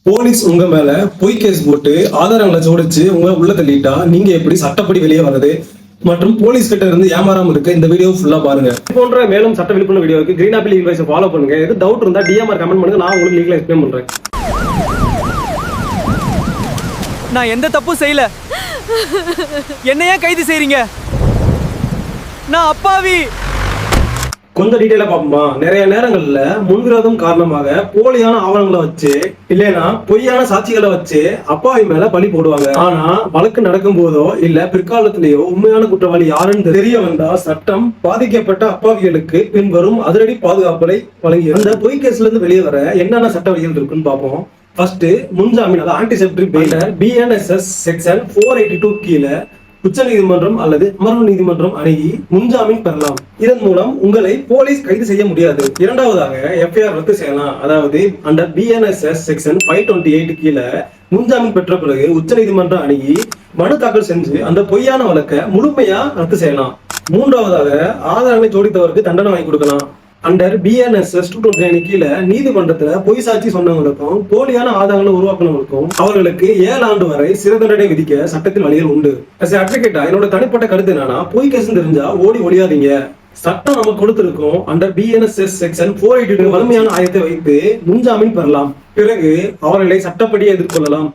Police உங்க மேல பொய் கேஸ் போட்டு ஆதாரங்களை ஜோடிச்சு உங்களை உள்ள தள்ளிட்டா நீங்க எப்படி சட்டப்படி வெளியே வர்றது மற்றும் போலீஸ் கிட்ட இருந்து ஏமாறாம இருக்க இந்த வீடியோ ஃபுல்லா பாருங்க. இது போன்ற மேலும் சட்ட விழிப்புணர்வு வீடியோக்கு Green Apple Legal Wise follow பண்ணுங்க. எது டவுட் இருந்தா டிஎம்ஆர் கமெண்ட் பண்ணுங்க, நான் உங்களுக்கு லீகலா எக்ஸ்பிளைன் பண்றேன். நான் எந்த தப்பும் செய்யல. என்ன ஏன் கைது செய்றீங்க? நான் அப்பாவி. கொஞ்சம் டீடைலா பாப்போமா. நிறைய நேரங்கள்ல முன்விரோதம் காரணமாக போலியான ஆவணங்களை வச்சு இல்லைன்னா பொய்யான சாட்சிகளை வச்சு அப்பாவி மேல பழி போடுவாங்க. ஆனா வழக்கு நடக்கும் போதோ இல்ல பிற்காலத்திலேயோ உண்மையான குற்றவாளி யாருன்னு தெரிய வந்தா சட்டம் பாதிக்கப்பட்ட அப்பாவிகளுக்கு பின்வரும் அதிரடி பாதுகாப்புகளை வழங்கி அந்த பொய் கேஸ்ல இருந்து வெளியே வர என்னென்ன சட்ட வழிகள் இருக்குன்னு பார்ப்போம். ஃபர்ஸ்ட், முன்ஜாமீன், அதாவது ஆன்டிசெப்டிக் பெயில். பிஎன்எஸ்எஸ் செக்ஷன் 482 கீழே உச்ச நீதிமன்றம் அல்லது அமர்வு நீதிமன்றம் அணுகி முன்ஜாமீன் பெறலாம். இதன் மூலம் உங்களை போலீஸ் கைது செய்ய முடியாது. இரண்டாவதாக, எஃப்ஐஆர் ரத்து செய்யலாம். அதாவது அண்டர் பிஎன்எஸ்எஸ் செக்ஷன் 528 கீழே முன்ஜாமீன் பெற்ற பிறகு உச்ச நீதிமன்றம் அணுகி மனு தாக்கல் செஞ்சு அந்த பொய்யான வழக்கை முழுமையா ரத்து செய்யலாம். மூன்றாவதாக, ஆதாரங்களை ஜோடித்தவருக்கு தண்டனை வாங்கி கொடுக்கலாம். அண்டர் பிஎன்எஸ்எஸ் 229 கீழே நீதிமன்றத்துல பொய் சாட்சி சொன்னவங்களுக்கும் போலியான ஆதாரங்களை உருவாக்குனவங்களுக்கும் அவர்களுக்கு 7 ஆண்டு வரை சிறை தண்டனை விதிக்க சட்டத்தில் வழிகள் உண்டு. அட்வொகேட்டா என்னோட தனிப்பட்ட கருத்து என்னன்னா, பொய் கேஸ் தெரிஞ்சா ஓடி ஒளியாதீங்க. சட்டம் நமக்கு கொடுத்திருக்கும் அண்டர் பிஎன்எஸ்எஸ் செக்ஷன் 482 வலிமையான ஆயத்தை வைத்து முன்ஜாமீன் பெறலாம். பிறகு அவர்களை சட்டப்படி எதிர்கொள்ளலாம்.